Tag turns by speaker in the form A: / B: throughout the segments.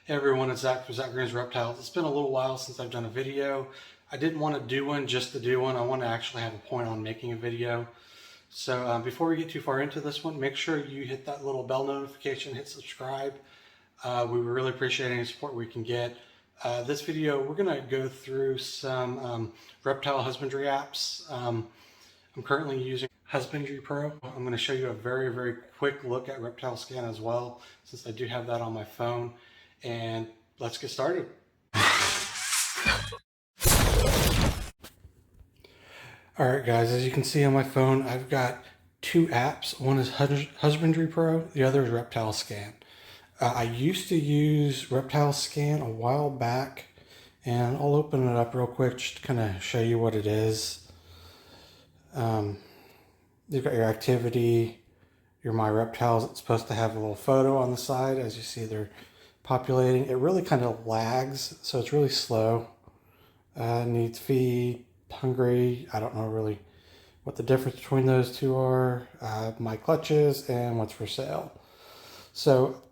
A: Hey everyone, it's Zach from Zach Green's Reptiles. It's been a little while since I've done a video. I didn't want to do one just to do one. I want to actually have a point on making a video. So before we get too far into this one, make sure you hit that little bell notification, hit subscribe. We would really appreciate any support we can get. This video, we're going to go through some reptile husbandry apps. I'm currently using Husbandry Pro. I'm going to show you a very quick look at Reptile Scan as well, since I do have that on my phone. And let's get started. Alright guys, as you can see on my phone, I've got two apps. One is Husbandry Pro, the other is Reptile Scan. I used to use Reptile Scan a while back, and I'll open it up real quick just to kind of show you what it is. You've got your activity, your My Reptiles. It's supposed to have a little photo on the side. As you see, they're populating. It really kind of lags, so it's really slow. Needs feed, hungry. I don't know really what the difference between those two are. My clutches and what's for sale. So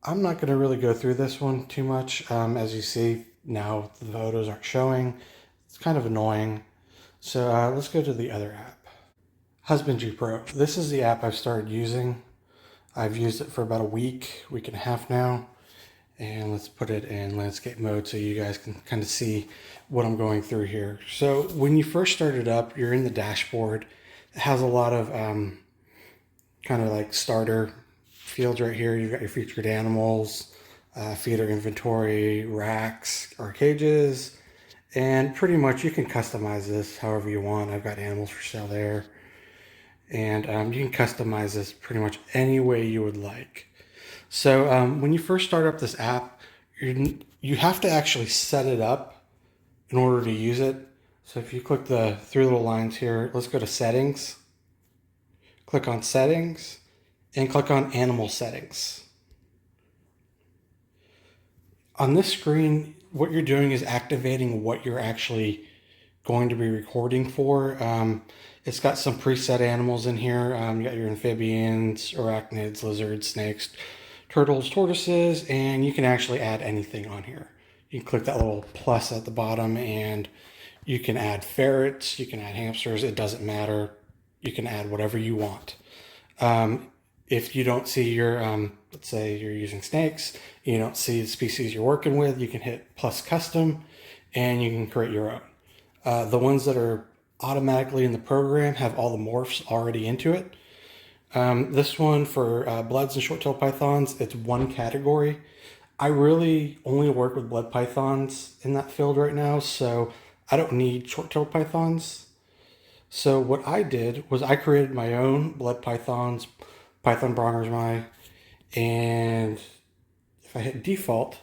A: I'm not going to really go through this one too much. As you see now, the photos aren't showing. It's kind of annoying. So let's go to the other app. Husbandry Pro. This is the app I've started using. I've used it for about a week and a half now. And let's put it in landscape mode so you guys can kind of see what I'm going through here. So when you first start it up, you're in the dashboard. It has a lot of kind of like starter fields right here. You've got your featured animals, feeder inventory, racks or cages, and pretty much you can customize this however you want. I've got animals for sale there. And you can customize this pretty much any way you would like. So when you first start up this app, you have to actually set it up in order to use it. So if you click the three little lines here, let's go to settings, click on settings, and click on animal settings. On this screen, what you're doing is activating what you're actually going to be recording for. It's got some preset animals in here. You got your amphibians, arachnids, lizards, snakes, turtles, tortoises, and you can actually add anything on here. You can click that little plus at the bottom and you can add ferrets, you can add hamsters, it doesn't matter. You can add whatever you want. If you don't see your, let's say you're using snakes, you don't see the species you're working with, you can hit plus custom and you can create your own. The ones that are automatically in the program have all the morphs already into it. This one for bloods and short-tailed pythons, it's one category. I really only work with blood pythons in that field right now, so I don't need short-tailed pythons. So what I did was I created my own blood pythons, Python Brongersmi, and if I hit default,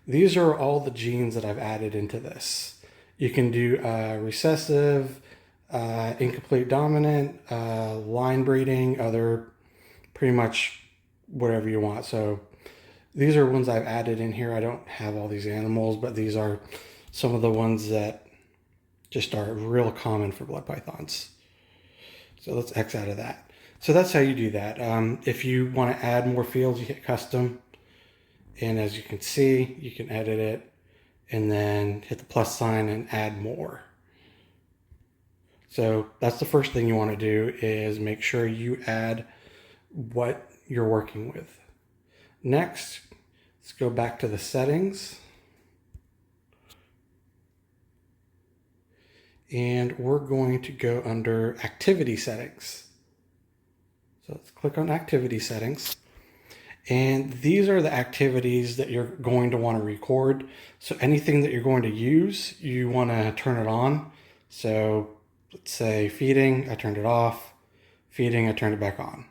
A: these are all the genes that I've added into this. You can do recessive, incomplete dominant, line breeding, other, pretty much whatever you want. So these are ones I've added in here. I don't have all these animals, but these are some of the ones that just are real common for blood pythons. So let's X out of that. So that's how you do that. If you want to add more fields, you hit custom. And as you can see, you can edit it and then hit the plus sign and add more. So that's the first thing you want to do, is make sure you add what you're working with. Next, let's go back to the settings. And we're going to go under activity settings. So let's click on activity settings. And these are the activities that you're going to want to record. So anything that you're going to use, you want to turn it on. So let's say feeding, I turned it off. Feeding, I turned it back on.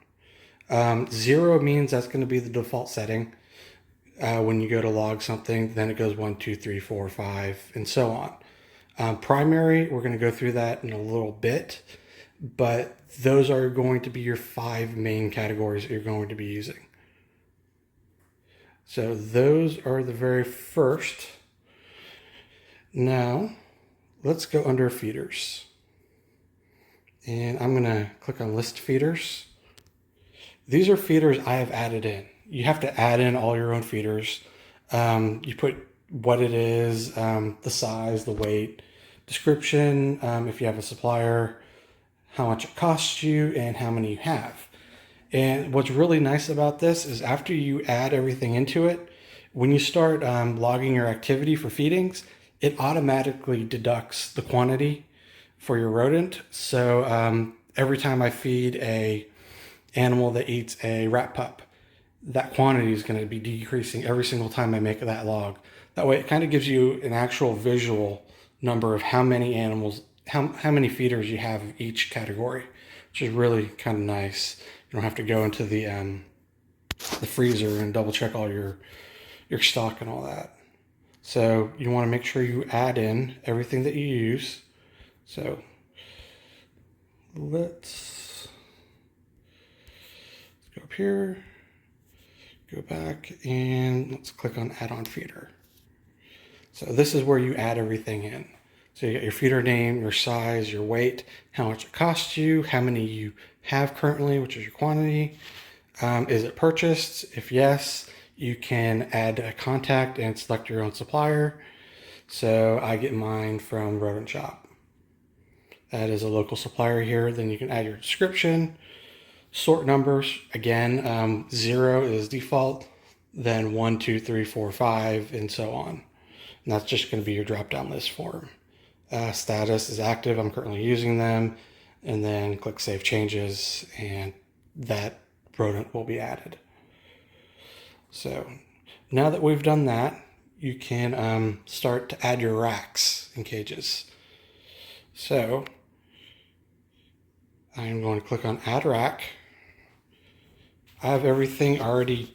A: 0 means that's going to be the default setting. When you go to log something, then it goes 1, 2, 3, 4, 5, and so on. Primary, we're going to go through that in a little bit, but those are going to be your 5 main categories that you're going to be using. So those are the very first. Now, let's go under feeders. And I'm going to click on list feeders. These are feeders I have added in. You have to add in all your own feeders. You put what it is, the size, the weight, description, if you have a supplier, how much it costs you, and how many you have. And what's really nice about this is after you add everything into it, when you start logging your activity for feedings, it automatically deducts the quantity for your rodent. So every time I feed a animal that eats a rat pup, that quantity is going to be decreasing every single time I make that log. That way it kind of gives you an actual visual number of how many animals, how many feeders you have of each category, which is really kind of nice. You don't have to go into the freezer and double check all your stock and all that. So you want to make sure you add in everything that you use. So let's go up here, go back, and let's click on add on feeder. So this is where you add everything in. So you got your feeder name, your size, your weight, how much it costs you, how many you have currently, which is your quantity. Is it purchased? If yes, you can add a contact and select your own supplier. So I get mine from Rodent Shop. That is a local supplier here. Then you can add your description, sort numbers. Again, 0 is default, then 1, 2, 3, 4, 5, and so on. And that's just going to be your drop-down list form. Status is active. I'm currently using them. And then click Save Changes, and that rodent will be added. So now that we've done that, you can start to add your racks and cages. So I'm going to click on Add Rack. I have everything already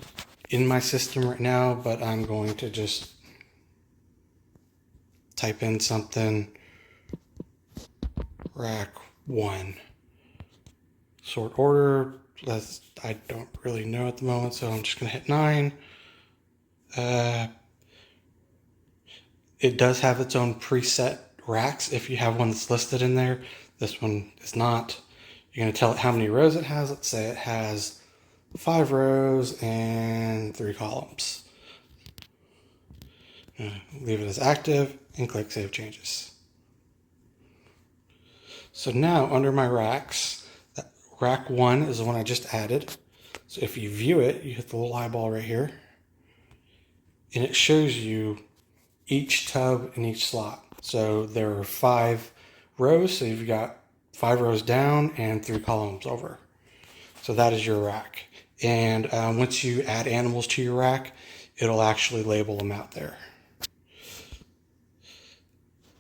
A: in my system right now, but I'm going to just type in something. Rack 1. Sort order. I don't really know at the moment, so I'm just going to hit 9. It does have its own preset racks if you have one that's listed in there. This one is not. You're going to tell it how many rows it has. Let's say it has 5 rows and 3 columns. Leave it as active and click Save Changes. So now under my racks, rack 1 is the one I just added. So if you view it, you hit the little eyeball right here, and it shows you each tub in each slot. So there are 5 rows, so you've got 5 rows down and 3 columns over. So that is your rack. And once you add animals to your rack, it'll actually label them out there.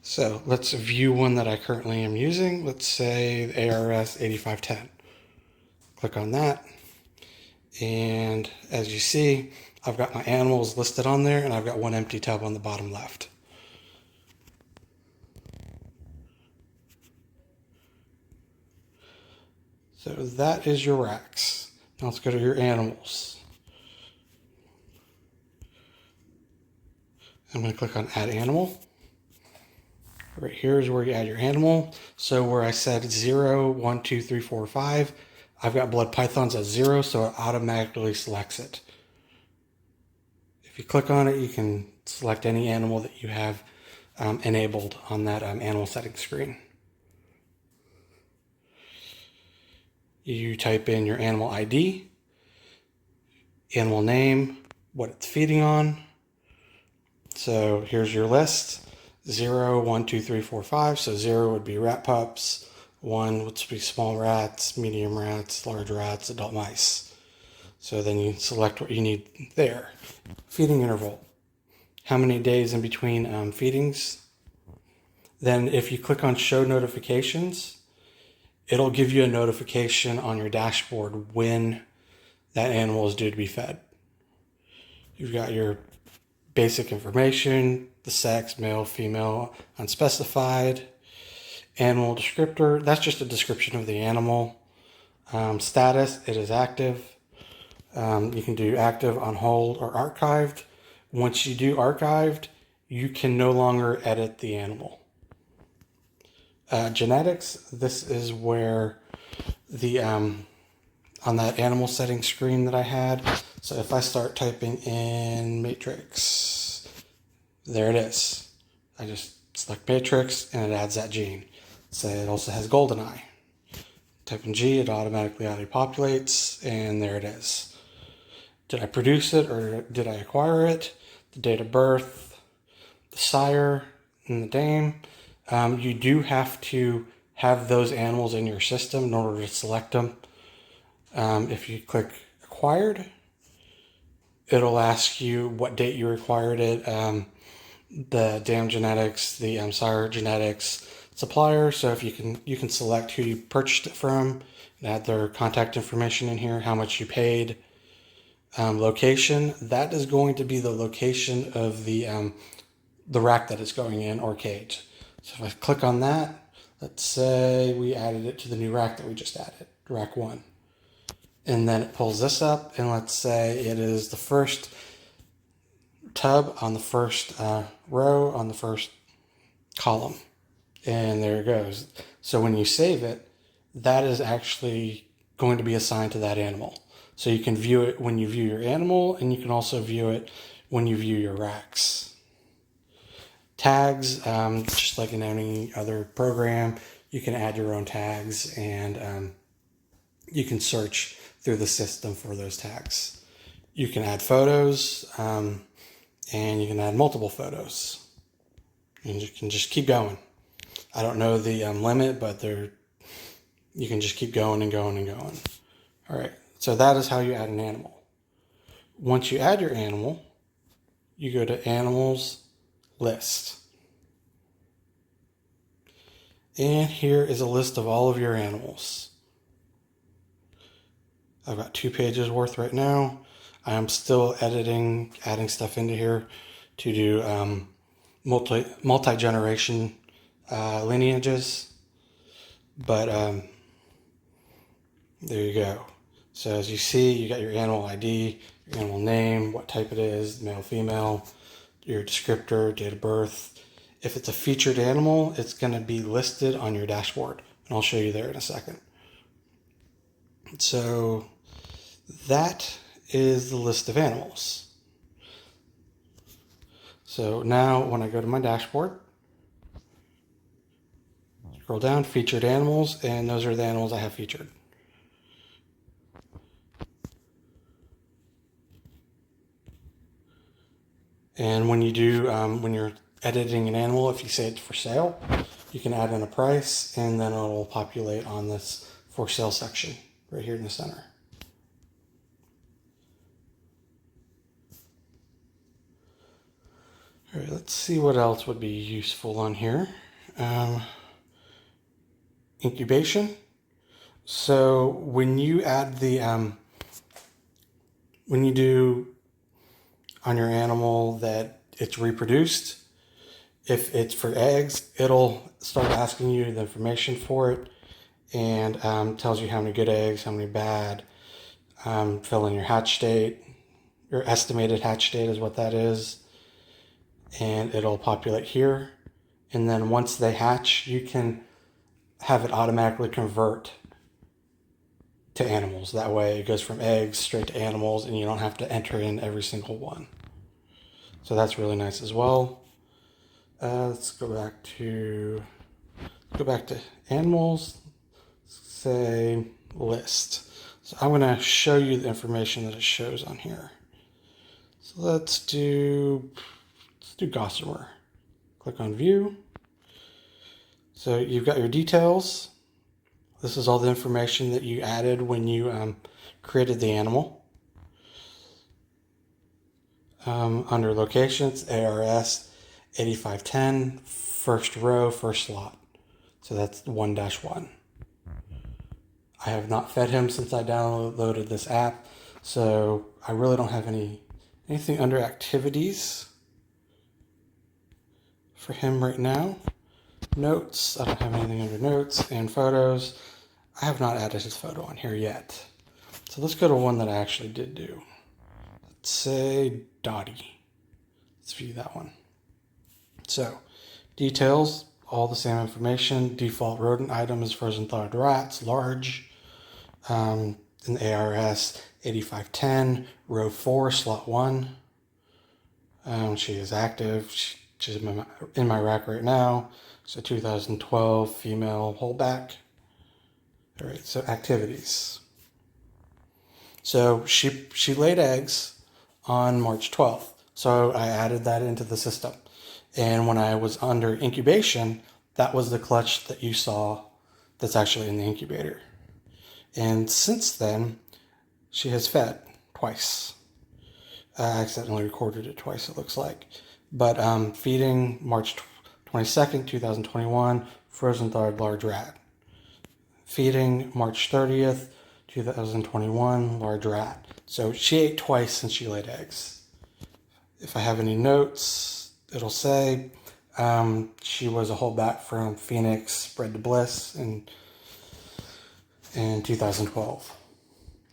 A: So let's view one that I currently am using. Let's say the ARS 8510. Click on that. And as you see, I've got my animals listed on there, and I've got 1 empty tub on the bottom left. So that is your racks. Now let's go to your animals. I'm going to click on Add Animal. Right here is where you add your animal. So where I said 0, 1, 2, 3, 4, 5, I've got blood pythons at 0, so it automatically selects it. If you click on it, you can select any animal that you have enabled on that animal settings screen. You type in your animal ID, animal name, what it's feeding on. So here's your list. 0, 1, 2, 3, 4, 5. So 0 would be rat pups. 1 would be small rats, medium rats, large rats, adult mice. So then you select what you need there. Feeding interval. How many days in between feedings? Then if you click on show notifications, it'll give you a notification on your dashboard when that animal is due to be fed. You've got your basic information, the sex, male, female, unspecified, animal descriptor. That's just a description of the animal. Status, it is active. You can do active, on hold, or archived. Once you do archived, you can no longer edit the animal. Genetics, this is where the on that animal setting screen that I had. So if I start typing in matrix, there it is. I just select matrix and it adds that gene. So it also has golden eye. Type in G, it automatically auto-populates, and there it is. Did I produce it or did I acquire it? The date of birth, the sire, and the dame. You do have to have those animals in your system in order to select them. If you click acquired, it'll ask you what date you acquired it, the dam genetics, the sire genetics, supplier. So if you can select who you purchased it from and add their contact information in here, how much you paid, location. That is going to be the location of the rack that it's going in or cage. So if I click on that, let's say we added it to the new rack that we just added, rack 1. And then it pulls this up, and let's say it is the first tub on the first row on the first column. And there it goes. So when you save it, that is actually going to be assigned to that animal. So you can view it when you view your animal, and you can also view it when you view your racks. Tags, just like in any other program, you can add your own tags, and you can search through the system for those tags. You can add photos, and you can add multiple photos. And you can just keep going. I don't know the limit, but you can just keep going and going and going. All right, so that is how you add an animal. Once you add your animal, you go to Animals List. And here is a list of all of your animals. I've got 2 pages worth right now. I am still editing, adding stuff into here to do multi-generation lineages. But there you go. So as you see, you got your animal ID, your animal name, what type it is, male, female, your descriptor, date of birth. If it's a featured animal, it's going to be listed on your dashboard. And I'll show you there in a second. So that is the list of animals. So now when I go to my dashboard, scroll down, featured animals, and those are the animals I have featured. And when you do, when you're editing an animal, if you say it's for sale, you can add in a price, and then it'll populate on this for sale section right here in the center. All right, let's see what else would be useful on here. Incubation. So when you add the, when you do on your animal that it's reproduced, if it's for eggs, it'll start asking you the information for it, and tells you how many good eggs, how many bad, fill in your hatch date, your estimated hatch date is what that is, and it'll populate here. And then once they hatch, you can have it automatically convert to animals. That way it goes from eggs straight to animals, and you don't have to enter in every single one. So that's really nice as well. Let's go back to animals, say list. So I'm going to show you the information that it shows on here. So let's do Gossamer. Click on view. So you've got your details. This is all the information that you added when you created the animal. Under locations, ARS 8510, first row, first slot. So that's 1-1. I have not fed him since I downloaded this app, so I really don't have anything under activities for him right now. Notes, I don't have anything under notes, and photos. I have not added his photo on here yet. So let's go to one that I actually did do. Let's say Dottie. Let's view that one. So details, all the same information. Default rodent item is frozen thawed rats, large. in the ARS 8510, row 4, slot 1. She is active. She's in my rack right now. So 2012 female holdback. All right, so activities. So she laid eggs on March 12th. So I added that into the system. And when I was under incubation, that was the clutch that you saw that's actually in the incubator. And since then, she has fed twice. I accidentally recorded it twice, it looks like. But feeding March 22nd, 2021, frozen thawed large rat. Feeding March 30th, 2021, large rat. So she ate twice since she laid eggs. If I have any notes, it'll say she was a holdback from Phoenix, bred to Bliss in 2012.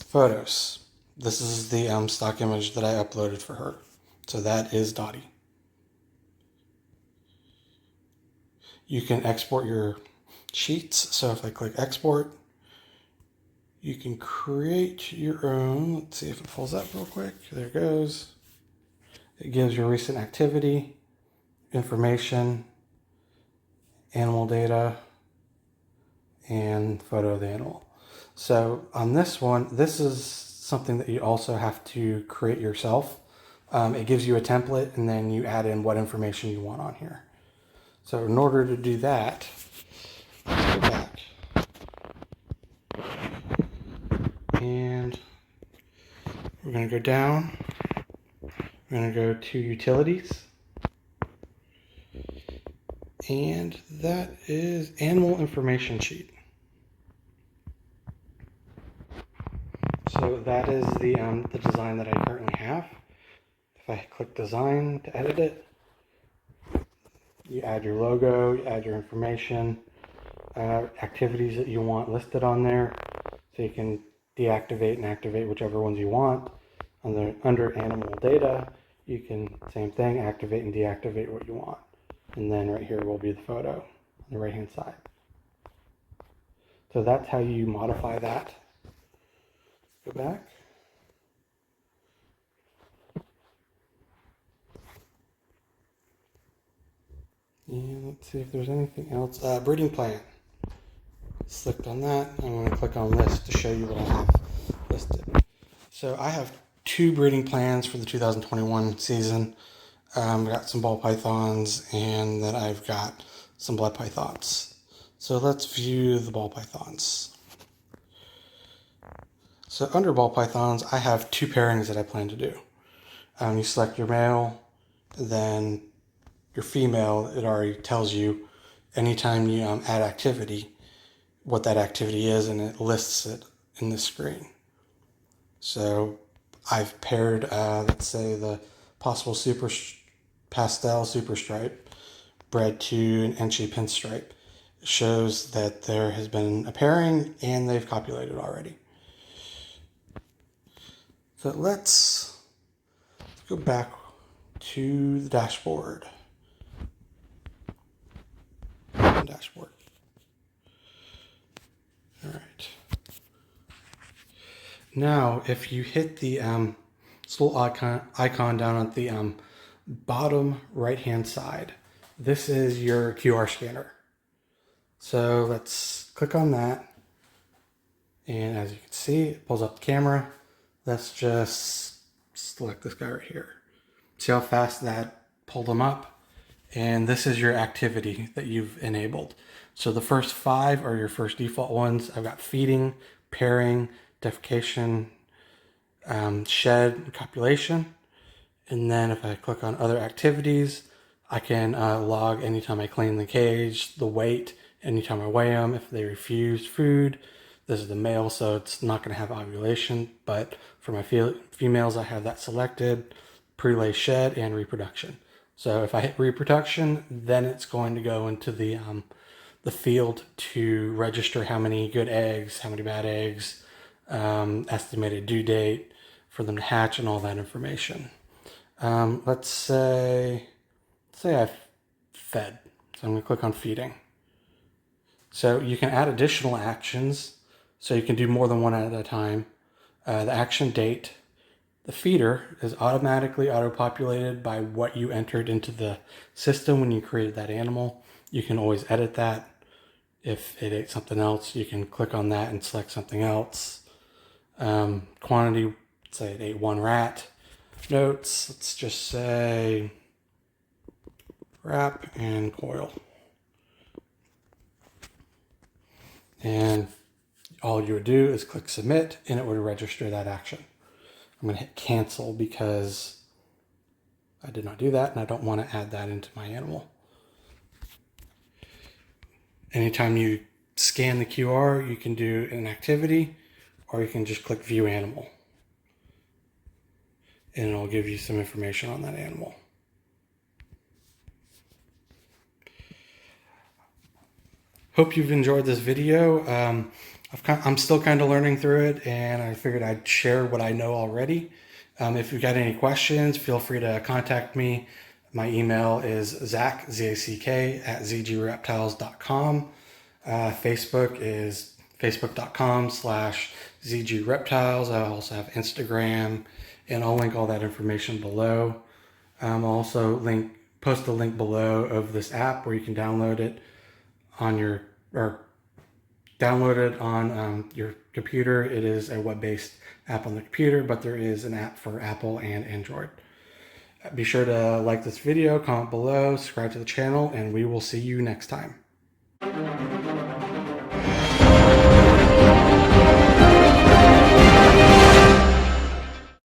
A: Photos. This is the stock image that I uploaded for her. So that is Dottie. You can export your sheets. So if I click export, you can create your own. Let's see if it pulls up real quick. There it goes. It gives your recent activity, information, animal data, and photo of the animal. So on this one, this is something that you also have to create yourself. It gives you a template and then you add in what information you want on here. So in order to do that, let's go back. And we're going to go down. We're going to go to utilities. And that is animal information sheet. So that is the design that I currently have. If I click design to edit it, you add your logo, you add your information, activities that you want listed on there. So you can deactivate and activate whichever ones you want. Under animal data, you can, same thing, activate and deactivate what you want. And then right here will be the photo on the right hand side. So that's how you modify that. Go back. And let's see if there's anything else. Breeding plan. Clicked on that. I'm going to click on this to show you what I have listed. So I have 2 breeding plans for the 2021 season. I've got some ball pythons and then I've got some blood pythons. So let's view the ball pythons. So under ball pythons, I have 2 pairings that I plan to do. You select your male, then your female, it already tells you anytime you add activity, what that activity is, and it lists it in the screen. So I've paired, let's say, the possible pastel super stripe bred to an Enchi pinstripe. It shows that there has been a pairing and they've copulated already. So let's go back to the dashboard. Dashboard. All right. Now, if you hit the this little icon down at the bottom right-hand side, this is your QR scanner. So let's click on that. And as you can see, it pulls up the camera. Let's just select this guy right here. See how fast that pulled him up? And this is your activity that you've enabled. So the first 5 are your first default ones. I've got feeding, pairing, defecation, shed, copulation. And then if I click on other activities, I can log anytime I clean the cage, the weight, anytime I weigh them, if they refuse food. This is the male, so it's not going to have ovulation. But for my females, I have that selected, pre-lay shed, and reproduction. So if I hit reproduction, then it's going to go into the field to register how many good eggs, how many bad eggs, estimated due date for them to hatch, and all that information. Let's say I've fed. So I'm going to click on feeding. So you can add additional actions. So you can do more than one at a time. The action date. The feeder is automatically auto-populated by what you entered into the system when you created that animal. You can always edit that. If it ate something else, you can click on that and select something else. Quantity, say it ate 1 rat. Notes, let's just say wrap and coil. And all you would do is click submit and it would register that action. I'm going to hit cancel because I did not do that and I don't want to add that into my animal. Anytime you scan the QR, you can do an activity or you can just click view animal. And it'll give you some information on that animal. Hope you've enjoyed this video. I'm still kind of learning through it, and I figured I'd share what I know already. If you've got any questions, feel free to contact me. My email is Zach, Z-A-C-K, at zgreptiles.com. Facebook is facebook.com/zgreptiles. I also have Instagram, and I'll link all that information below. I'll also post a link below of this app where you can download it on your your computer. It is a web-based app on the computer, but there is an app for Apple and Android. Be sure to like this video, comment below, subscribe to the channel, and we will see you next time.